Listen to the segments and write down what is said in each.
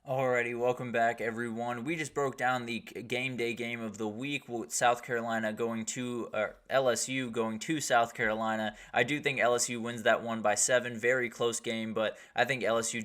Alrighty, welcome back, everyone. We just broke down the game day game of the week with South Carolina going to LSU going to South Carolina. I do think LSU wins that one by 7. Very close game, but I think LSU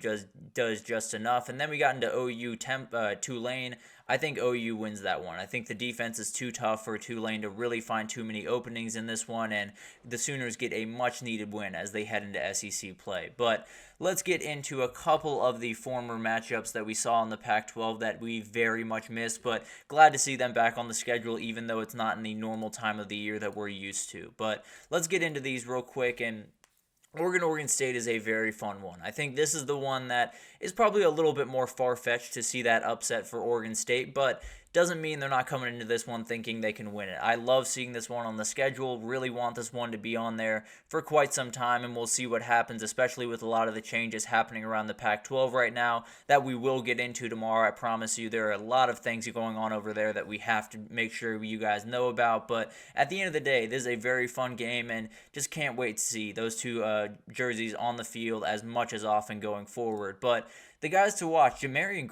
does just enough. And then we got into Tulane. I think OU wins that one. I think the defense is too tough for Tulane to really find too many openings in this one, and the Sooners get a much needed win as they head into SEC play. But let's get into a couple of the former matchups that we saw in the Pac-12 that we very much missed, but glad to see them back on the schedule, even though it's not in the normal time of the year that we're used to. But let's get into these real quick. And Oregon State is a very fun one. I think this is the one that is probably a little bit more far-fetched to see that upset for Oregon State, but doesn't mean they're not coming into this one thinking they can win it. I love seeing this one on the schedule, really want this one to be on there for quite some time, and we'll see what happens, especially with a lot of the changes happening around the Pac-12 right now that we will get into tomorrow. I promise you there are a lot of things going on over there that we have to make sure you guys know about, but at the end of the day, this is a very fun game, and just can't wait to see those two jerseys on the field as much as often going forward. But the guys to watch, Jamias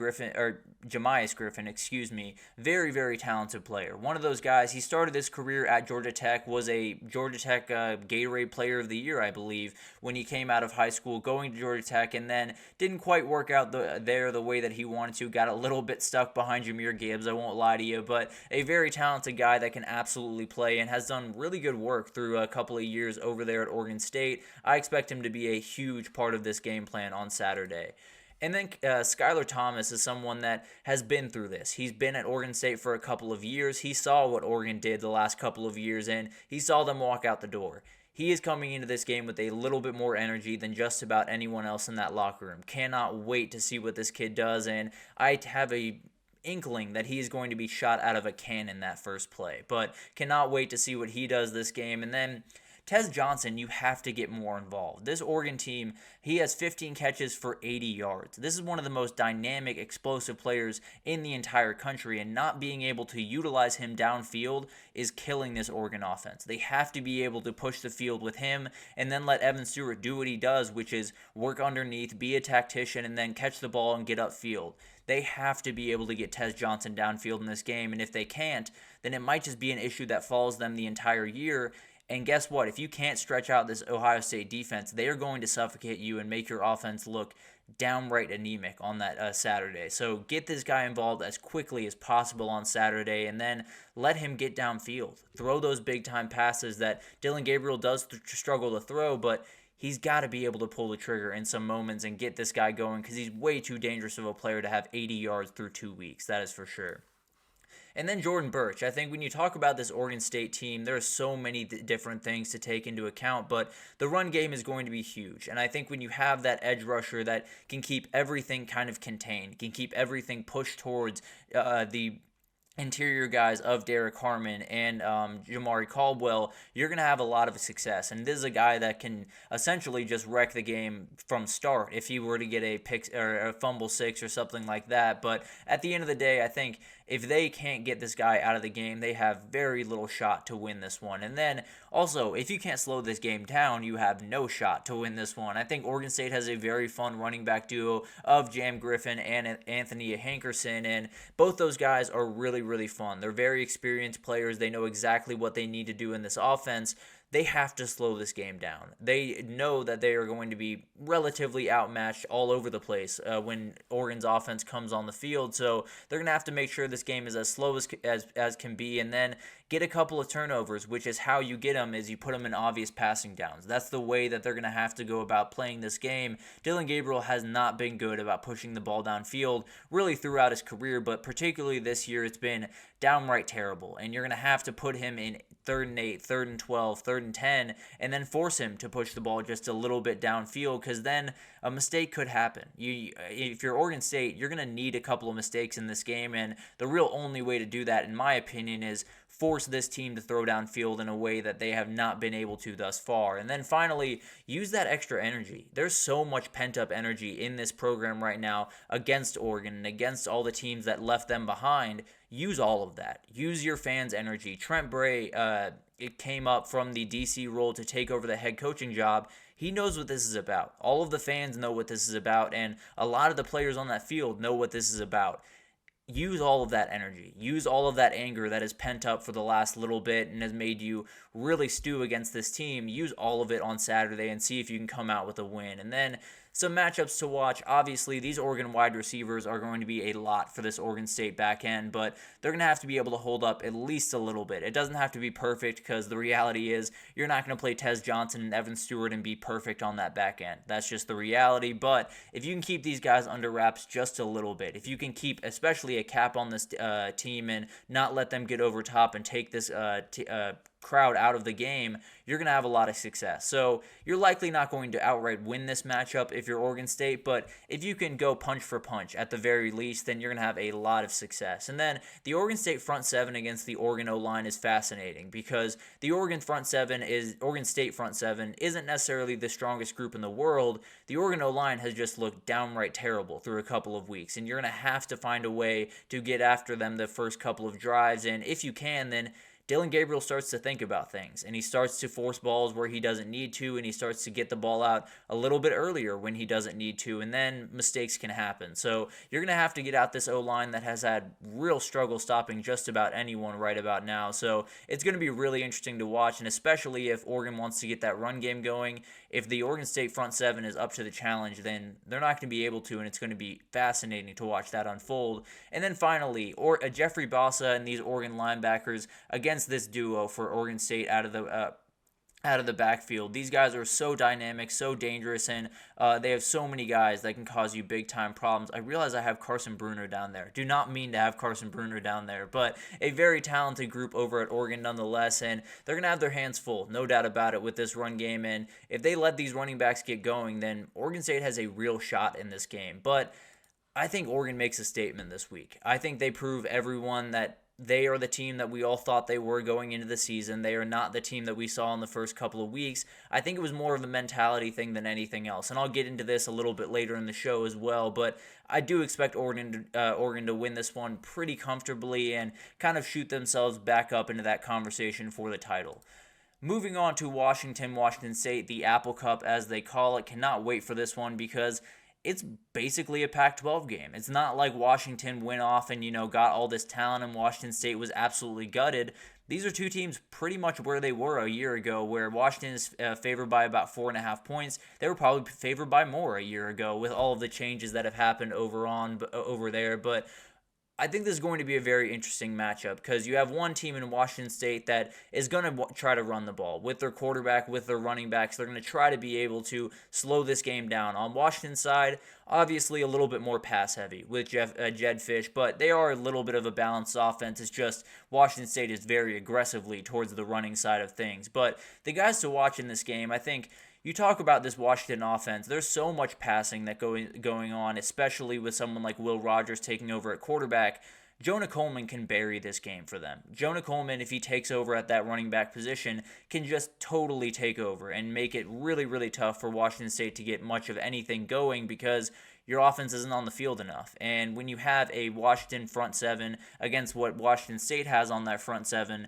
Griffin, very, very talented player. One of those guys, he started his career at Georgia Tech, was a Georgia Tech Gatorade Player of the Year, I believe, when he came out of high school, going to Georgia Tech, and then didn't quite work out the way that he wanted to. Got a little bit stuck behind Jahmyr Gibbs, I won't lie to you, but a very talented guy that can absolutely play and has done really good work through a couple of years over there at Oregon State. I expect him to be a huge part of this game plan on Saturday. And then Skylar Thomas is someone that has been through this. He's been at Oregon State for a couple of years. He saw what Oregon did the last couple of years, and he saw them walk out the door. He is coming into this game with a little bit more energy than just about anyone else in that locker room. Cannot wait to see what this kid does, and I have a inkling that he is going to be shot out of a cannon that first play. But cannot wait to see what he does this game. And then Tez Johnson, you have to get more involved. This Oregon team, he has 15 catches for 80 yards. This is one of the most dynamic, explosive players in the entire country, and not being able to utilize him downfield is killing this Oregon offense. They have to be able to push the field with him and then let Evan Stewart do what he does, which is work underneath, be a tactician, and then catch the ball and get upfield. They have to be able to get Tez Johnson downfield in this game, and if they can't, then it might just be an issue that follows them the entire year. And guess what? If you can't stretch out this Ohio State defense, they are going to suffocate you and make your offense look downright anemic on that Saturday. So get this guy involved as quickly as possible on Saturday, and then let him get downfield. Throw those big-time passes that Dillon Gabriel does struggle to throw, but he's got to be able to pull the trigger in some moments and get this guy going, because he's way too dangerous of a player to have 80 yards through 2 weeks. That is for sure. And then Jordan Burch. I think when you talk about this Oregon State team, there are so many different things to take into account, but the run game is going to be huge. And I think when you have that edge rusher that can keep everything kind of contained, can keep everything pushed towards the interior guys of Derek Harmon and Jamari Caldwell, you're going to have a lot of success. And this is a guy that can essentially just wreck the game from start if he were to get a pick or a fumble six or something like that. But at the end of the day, I think if they can't get this guy out of the game, they have very little shot to win this one. And then also, if you can't slow this game down, you have no shot to win this one. I think Oregon State has a very fun running back duo of Jam Griffin and Anthony Hankerson, and both those guys are really, really fun. They're very experienced players. They know exactly what they need to do in this offense. They have to slow this game down. They know that they are going to be relatively outmatched all over the place when Oregon's offense comes on the field. So they're going to have to make sure this game is as slow as can be, and then get a couple of turnovers, which is how you get them, is you put them in obvious passing downs. That's the way that they're going to have to go about playing this game. Dillon Gabriel has not been good about pushing the ball downfield really throughout his career, but particularly this year it's been downright terrible. And you're going to have to put him in 3rd and 8, 3rd and 12, 3rd and 10, and then force him to push the ball just a little bit downfield, because then a mistake could happen. If you're Oregon State, you're going to need a couple of mistakes in this game, and the real only way to do that, in my opinion, is force this team to throw downfield in a way that they have not been able to thus far. And then finally, use that extra energy. There's so much pent-up energy in this program right now against Oregon and against all the teams that left them behind. Use all of that. Use your fans' energy. Trent Bray, it came up from the DC role to take over the head coaching job. he knows what this is about. All of the fans know what this is about, and a lot of the players on that field know what this is about. Use all of that energy. Use all of that anger that is pent up for the last little bit and has made you really stew against this team. Use all of it on Saturday and see if you can come out with a win. And then some matchups to watch. Obviously, these Oregon wide receivers are going to be a lot for this Oregon State back end, but they're going to have to be able to hold up at least a little bit. It doesn't have to be perfect because the reality is you're not going to play Tez Johnson and Evan Stewart and be perfect on that back end. That's just the reality, but if you can keep these guys under wraps just a little bit, if you can keep especially a cap on this team and not let them get over top and take this crowd out of the game, you're going to have a lot of success. So you're likely not going to outright win this matchup if you're Oregon State, but if you can go punch for punch at the very least, then you're going to have a lot of success. And then the Oregon State front seven against the Oregon O-line is fascinating because the Oregon State front seven isn't necessarily the strongest group in the world. The Oregon O-line has just looked downright terrible through a couple of weeks, and you're going to have to find a way to get after them the first couple of drives, and if you can, then Dillon Gabriel starts to think about things, and he starts to force balls where he doesn't need to, and he starts to get the ball out a little bit earlier when he doesn't need to, and then mistakes can happen. So you're going to have to get out this O-line that has had real struggle stopping just about anyone right about now. So it's going to be really interesting to watch, and especially if Oregon wants to get that run game going. If the Oregon State front seven is up to the challenge, then they're not going to be able to, and it's going to be fascinating to watch that unfold. And then finally, Jeffrey Bossa and these Oregon linebackers against this duo for Oregon State out of the backfield. These guys are so dynamic, so dangerous, and they have so many guys that can cause you big-time problems. I realize I have Carson Bruner down there. Do not mean to have Carson Bruner down there, but a very talented group over at Oregon nonetheless, and they're going to have their hands full, no doubt about it, with this run game, and if they let these running backs get going, then Oregon State has a real shot in this game. But I think Oregon makes a statement this week. I think they prove everyone that they are the team that we all thought they were going into the season. They are not the team that we saw in the first couple of weeks. I think it was more of a mentality thing than anything else. And I'll get into this a little bit later in the show as well. But I do expect Oregon to win this one pretty comfortably and kind of shoot themselves back up into that conversation for the title. Moving on to Washington State, the Apple Cup as they call it. Cannot wait for this one because it's basically a Pac-12 game. It's not like Washington went off and, got all this talent and Washington State was absolutely gutted. These are two teams pretty much where they were a year ago, where Washington is favored by about 4.5 points. They were probably favored by more a year ago with all of the changes that have happened over there. But I think this is going to be a very interesting matchup because you have one team in Washington State that is going to try to run the ball with their quarterback, with their running backs. They're going to try to be able to slow this game down. On Washington's side, obviously a little bit more pass heavy with Jed Fish, but they are a little bit of a balanced offense. It's just Washington State is very aggressively towards the running side of things. But the guys to watch in this game, I think, you talk about this Washington offense, there's so much passing that going on, especially with someone like Will Rogers taking over at quarterback. Jonah Coleman can bury this game for them. Jonah Coleman, if he takes over at that running back position, can just totally take over and make it really, really tough for Washington State to get much of anything going because your offense isn't on the field enough. And when you have a Washington front seven against what Washington State has on that front seven,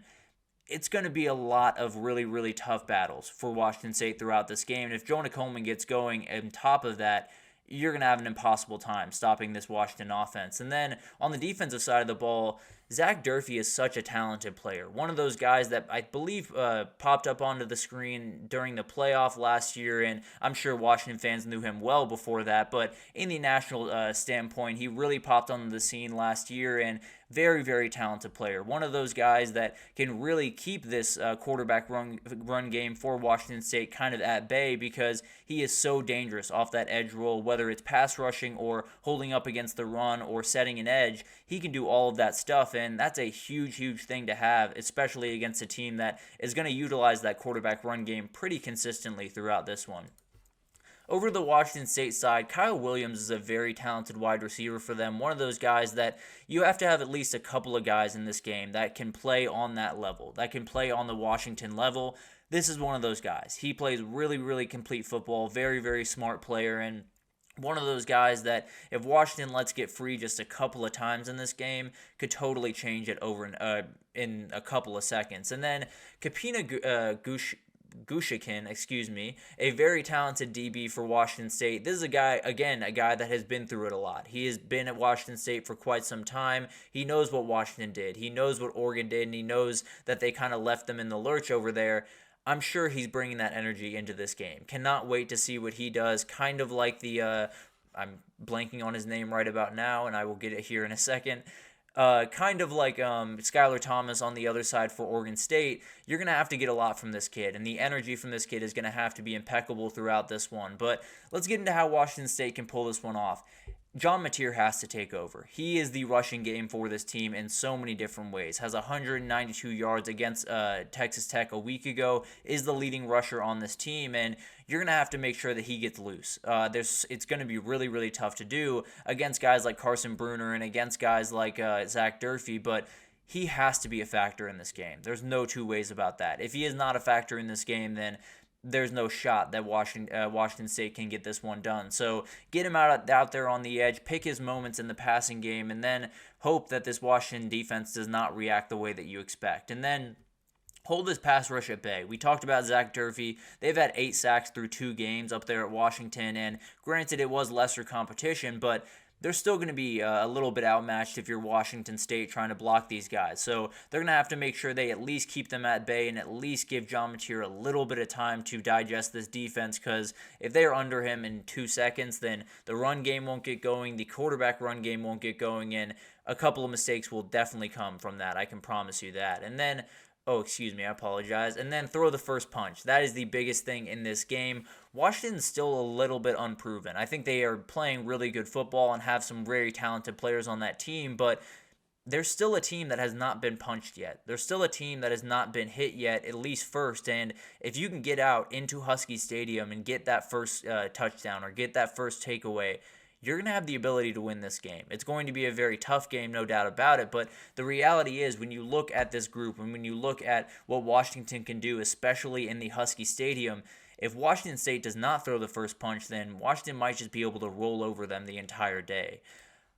it's going to be a lot of really, really tough battles for Washington State throughout this game. And if Jonah Coleman gets going on top of that, you're going to have an impossible time stopping this Washington offense. And then on the defensive side of the ball, Zach Durfee is such a talented player. One of those guys that I believe popped up onto the screen during the playoff last year, and I'm sure Washington fans knew him well before that, but in the national standpoint, he really popped onto the scene last year, and very, very talented player. One of those guys that can really keep this quarterback run game for Washington State kind of at bay because he is so dangerous off that edge roll, whether it's pass rushing or holding up against the run or setting an edge. He can do all of that stuff, and that's a huge, huge thing to have, especially against a team that is going to utilize that quarterback run game pretty consistently throughout this one. Over the Washington State side, Kyle Williams is a very talented wide receiver for them. One of those guys that you have to have at least a couple of guys in this game that can play on that level, that can play on the Washington level. This is one of those guys. He plays really, really complete football, very, very smart player, and one of those guys that if Washington lets get free just a couple of times in this game could totally change it over in a couple of seconds. And then Kapina Gushikin, a very talented DB for Washington State. This is a guy that has been through it a lot. He has been at Washington State for quite some time. He knows what Washington did. He knows what Oregon did, and he knows that they kind of left them in the lurch over there. I'm sure he's bringing that energy into this game. Cannot wait to see what he does. Kind of like I'm blanking on his name right about now, and I will get it here in a second. Kind of like Skylar Thomas on the other side for Oregon State. You're going to have to get a lot from this kid, and the energy from this kid is going to have to be impeccable throughout this one. But let's get into how Washington State can pull this one off. John Mateer has to take over. He is the rushing game for this team in so many different ways. Has 192 yards against Texas Tech a week ago, is the leading rusher on this team, and you're going to have to make sure that he gets loose. It's going to be really, really tough to do against guys like Carson Bruner and against guys like Zach Durfee, but he has to be a factor in this game. There's no two ways about that. If he is not a factor in this game, then there's no shot that Washington State can get this one done. So get him out there on the edge, pick his moments in the passing game, and then hope that this Washington defense does not react the way that you expect. And then hold this pass rush at bay. We talked about Zach Durfee. They've had 8 sacks through 2 games up there at Washington, and granted it was lesser competition, but they're still going to be a little bit outmatched if you're Washington State trying to block these guys. So they're going to have to make sure they at least keep them at bay and at least give John Mateer a little bit of time to digest this defense, because if they're under him in 2 seconds, then the run game won't get going, the quarterback run game won't get going, and a couple of mistakes will definitely come from that. I can promise you that. And then I apologize. And then throw the first punch. That is the biggest thing in this game. Washington's still a little bit unproven. I think they are playing really good football and have some very talented players on that team, but there's still a team that has not been punched yet. There's still a team that has not been hit yet, at least first. And if you can get out into Husky Stadium and get that first touchdown or get that first takeaway, you're going to have the ability to win this game. It's going to be a very tough game, no doubt about it, but the reality is when you look at this group and when you look at what Washington can do, especially in the Husky Stadium, if Washington State does not throw the first punch, then Washington might just be able to roll over them the entire day.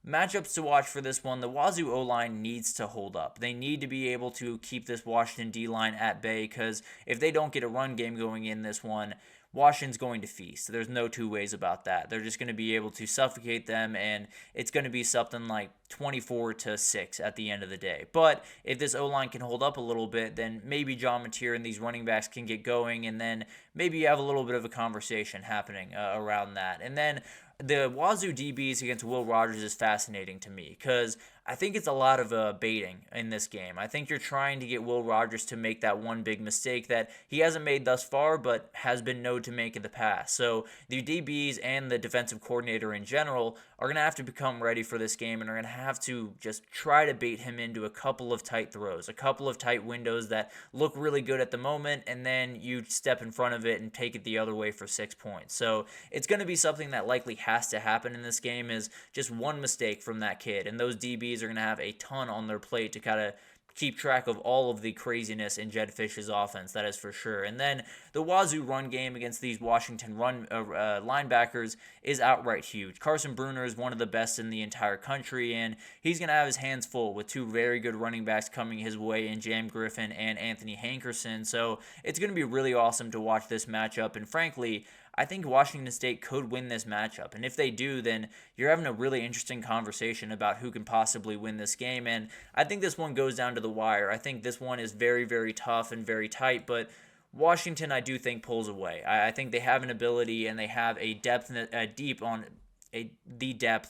Matchups to watch for this one, the Wazoo O-line needs to hold up. They need to be able to keep this Washington D-line at bay, because if they don't get a run game going in this one, Washington's going to feast. There's no two ways about that. They're just going to be able to suffocate them, and it's going to be something like 24-6 at the end of the day. But if this O-line can hold up a little bit, then maybe John Mateer and these running backs can get going, and then maybe you have a little bit of a conversation happening around that. And then the Wazoo DBs against Will Rogers is fascinating to me, because I think it's a lot of baiting in this game. I think you're trying to get Will Rogers to make that one big mistake that he hasn't made thus far, but has been known to make in the past. So the DBs and the defensive coordinator in general are going to have to become ready for this game, and are going to have to just try to bait him into a couple of tight throws, a couple of tight windows that look really good at the moment, and then you step in front of it and take it the other way for 6 points. So it's going to be something that likely has to happen in this game, is just one mistake from that kid, and those DBs are going to have a ton on their plate to kind of keep track of all of the craziness in Jed Fish's offense, that is for sure. And then the Wazoo run game against these Washington linebackers is outright huge. Carson Bruner is one of the best in the entire country, and he's going to have his hands full with 2 very good running backs coming his way in Jam Griffin and Anthony Hankerson. So it's going to be really awesome to watch this matchup, and frankly, I think Washington State could win this matchup. And if they do, then you're having a really interesting conversation about who can possibly win this game. And I think this one goes down to the wire. I think this one is very, very tough and very tight, but Washington, I do think, pulls away. I think they have an ability, and they have the depth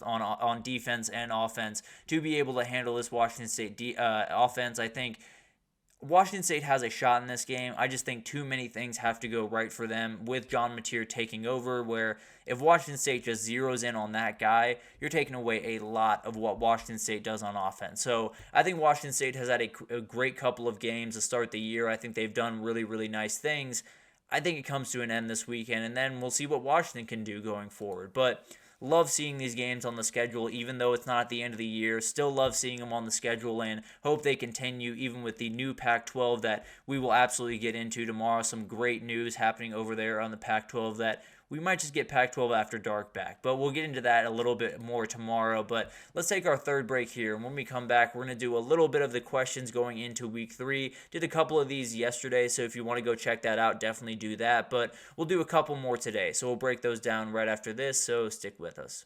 on defense and offense to be able to handle this Washington State offense. I think Washington State has a shot in this game. I just think too many things have to go right for them with John Mateer taking over, where if Washington State just zeroes in on that guy, you're taking away a lot of what Washington State does on offense. So I think Washington State has had a great couple of games to start the year. I think they've done really, really nice things. I think it comes to an end this weekend, and then we'll see what Washington can do going forward. But love seeing these games on the schedule, even though it's not at the end of the year. Still love seeing them on the schedule, and hope they continue even with the new Pac-12 that we will absolutely get into tomorrow. Some great news happening over there on the Pac-12 that we might just get Pac-12 After Dark back. But we'll get into that a little bit more tomorrow. But let's take our third break here. And when we come back, we're going to do a little bit of the questions going into week 3. Did a couple of these yesterday, so if you want to go check that out, definitely do that. But we'll do a couple more today. So we'll break those down right after this, so stick with us.